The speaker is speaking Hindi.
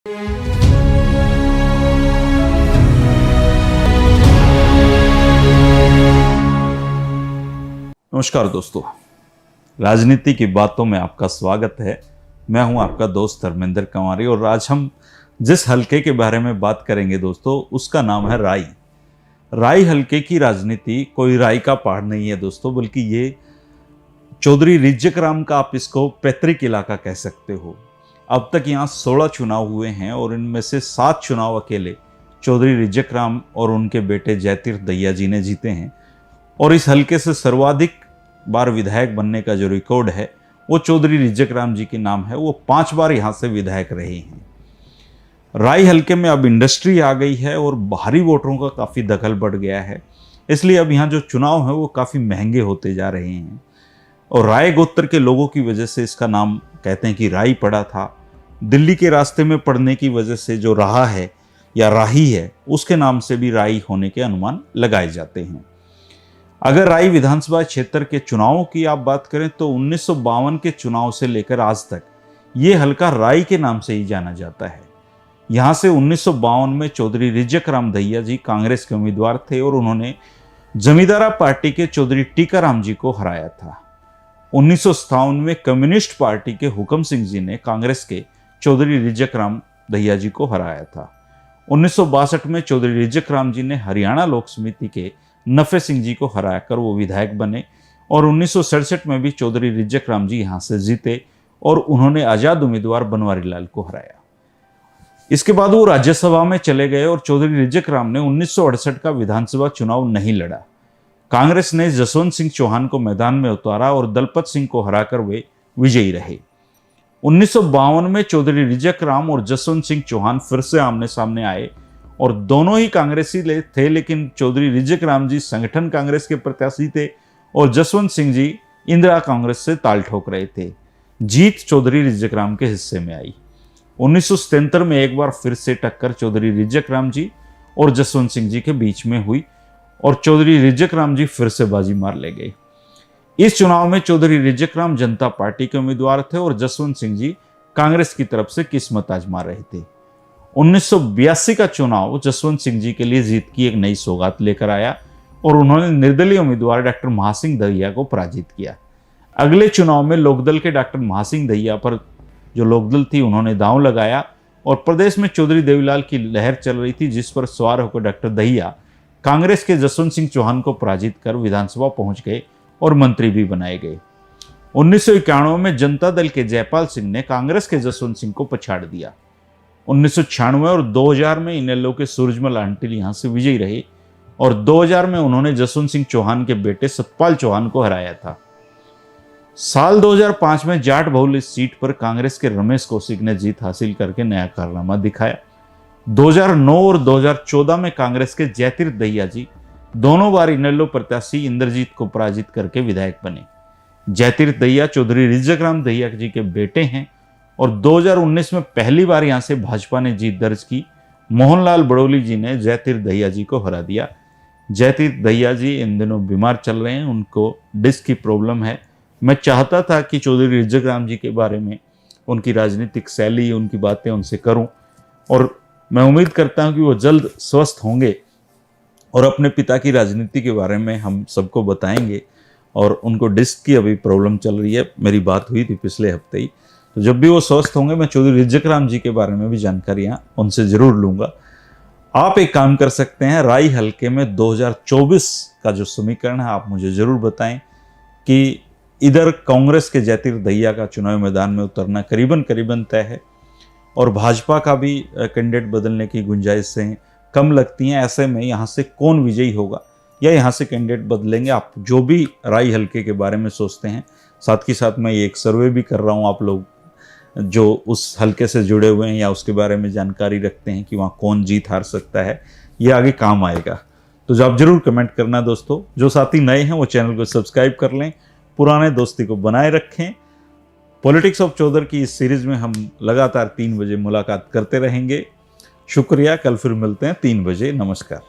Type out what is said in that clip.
नमस्कार दोस्तों, राजनीति की बातों में आपका स्वागत है। मैं हूं आपका दोस्त धर्मेंद्र कंवारी और आज हम जिस हलके के बारे में बात करेंगे दोस्तों, उसका नाम है राई। राई हलके की राजनीति कोई राई का पहाड़ नहीं है दोस्तों, बल्कि ये चौधरी रिज्जक राम का आप इसको पैतृक इलाका कह सकते हो। अब तक यहाँ 16 चुनाव हुए हैं और इनमें से 7 चुनाव अकेले चौधरी रिज्जक राम और उनके बेटे जयतीर्थ दहिया जी ने जीते हैं। और इस हलके से सर्वाधिक बार विधायक बनने का जो रिकॉर्ड है वो चौधरी रिज्जक राम जी के नाम है। वो 5 बार यहाँ से विधायक रहे हैं। राई हलके में अब इंडस्ट्री आ गई है और बाहरी वोटरों का काफ़ी दखल बढ़ गया है, इसलिए अब यहाँ जो चुनाव है वो काफ़ी महंगे होते जा रहे हैं। और राय गोत्र के लोगों की वजह से इसका नाम कहते हैं कि राई पड़ा था। दिल्ली के रास्ते में पड़ने की वजह से जो राहा है या राही है, उसके नाम से भी राई होने के अनुमान लगाए जाते हैं। अगर राई विधानसभा क्षेत्र के चुनावों की आप बात करें तो 1952 के चुनाव से लेकर आज तक ये हलका राई के नाम से ही जाना जाता है। यहाँ से 1952 में चौधरी रिज्जक राम दहिया जी कांग्रेस के उम्मीदवार थे और उन्होंने जमींदारा पार्टी के चौधरी टीकाराम जी को हराया था। 1957 में कम्युनिस्ट पार्टी के हुकम सिंह जी ने कांग्रेस के चौधरी रिज्जक राम दहिया जी को हराया था। 1962 में चौधरी रिज्जक राम जी ने हरियाणा लोक समिति के नफे सिंह जी को हराकर वो विधायक बने और 1967 में भी चौधरी रिज्जक राम जी यहाँ से जीते और उन्होंने आजाद उम्मीदवार बनवारी लाल को हराया। इसके बाद वो राज्यसभा में चले गए और चौधरी रिज्जक राम ने 1968 का विधानसभा चुनाव नहीं लड़ा। कांग्रेस ने जसवंत सिंह चौहान को मैदान में उतारा और दलपत सिंह को हराकर वे विजयी रहे। 1952 में चौधरी रिज्जक राम और जसवंत सिंह चौहान फिर से आमने सामने आए और दोनों ही कांग्रेसी थे, लेकिन चौधरी रिज्जक राम जी संगठन कांग्रेस के प्रत्याशी थे और जसवंत सिंह जी इंदिरा कांग्रेस से ताल ठोक रहे थे। जीत चौधरी रिज्जक राम के हिस्से में आई। 1977 में एक बार फिर से टक्कर चौधरी रिज्जक राम जी और जसवंत सिंह जी के बीच में हुई और चौधरी रिज्जक राम जी फिर से बाजी मार ले गए। इस चुनाव में चौधरी रिज्जक राम जनता पार्टी के उम्मीदवार थे और जसवंत सिंह जी कांग्रेस की तरफ से किस्मत आजमा रहे थे। 1982 का चुनाव जसवंत सिंह जी के लिए जीत की एक नई सौगात लेकर आया और उन्होंने निर्दलीय उम्मीदवार डॉक्टर महासिंह दहिया को पराजित किया। अगले चुनाव में लोकदल के डॉक्टर महासिंह दहिया पर जो लोकदल थी उन्होंने दांव लगाया और प्रदेश में चौधरी देवीलाल की लहर चल रही थी, जिस पर सवार होकर डॉक्टर दहिया कांग्रेस के जसवंत सिंह चौहान को पराजित कर विधानसभा पहुंच गए और मंत्री भी बनाए गए। 1991 में जनता दल के जयपाल सिंह ने कांग्रेस के जसवंत सिंह को पछाड़ दिया। 1996 और 2000 में इनेलो के सूरजमल आंटिल यहां से विजयी रहे और 2000 में उन्होंने जसवंत सिंह चौहान के बेटे सतपाल चौहान को हराया था। साल 2005 में जाट बहुल इस सीट पर कांग्रेस के रमेश कौशिक ने जीत हासिल करके नया कारनामा दिखाया। 2009 और 2014 में कांग्रेस के जयतीर्थ दहिया जी दोनों बार इनेलो प्रत्याशी इंद्रजीत को पराजित करके विधायक बने। जयतीर्थ दहिया चौधरी रिज्जक राम दहिया जी के बेटे हैं और 2019 में पहली बार यहां से भाजपा ने जीत दर्ज की। मोहनलाल बड़ोली जी ने जयतीर्थ दहिया जी को हरा दिया। जयतीर्थ दहिया जी इन दिनों बीमार चल रहे हैं, उनको डिस्क की प्रॉब्लम है। मैं चाहता था कि चौधरी रिज्जक राम जी के बारे में, उनकी राजनीतिक शैली, उनकी बातें उनसे करूं और मैं उम्मीद करता हूं कि वो जल्द स्वस्थ होंगे और अपने पिता की राजनीति के बारे में हम सबको बताएंगे। और उनको डिस्क की अभी प्रॉब्लम चल रही है, मेरी बात हुई थी पिछले हफ्ते ही, तो जब भी वो स्वस्थ होंगे मैं चौधरी रिज्जक राम जी के बारे में भी जानकारियां उनसे जरूर लूंगा। आप एक काम कर सकते हैं, राई हलके में 2024 का जो समीकरण है आप मुझे जरूर बताएं कि इधर कांग्रेस के जयतीर्थ दहिया का चुनावी मैदान में उतरना करीबन तय है और भाजपा का भी कैंडिडेट बदलने की गुंजाइशें कम लगती हैं। ऐसे में यहाँ से कौन विजयी होगा या यहाँ से कैंडिडेट बदलेंगे, आप जो भी राई हलके के बारे में सोचते हैं। साथ ही साथ मैं ये एक सर्वे भी कर रहा हूँ, आप लोग जो उस हलके से जुड़े हुए हैं या उसके बारे में जानकारी रखते हैं कि वहाँ कौन जीत हार सकता है, ये आगे काम आएगा। तो आप जरूर कमेंट करना दोस्तों। जो साथी नए हैं वो चैनल को सब्सक्राइब कर लें, पुराने दोस्ती को बनाए रखें। पॉलिटिक्स ऑफ चौधर की इस सीरीज में हम लगातार 3 बजे मुलाकात करते रहेंगे। शुक्रिया, कल फिर मिलते हैं 3 बजे। नमस्कार।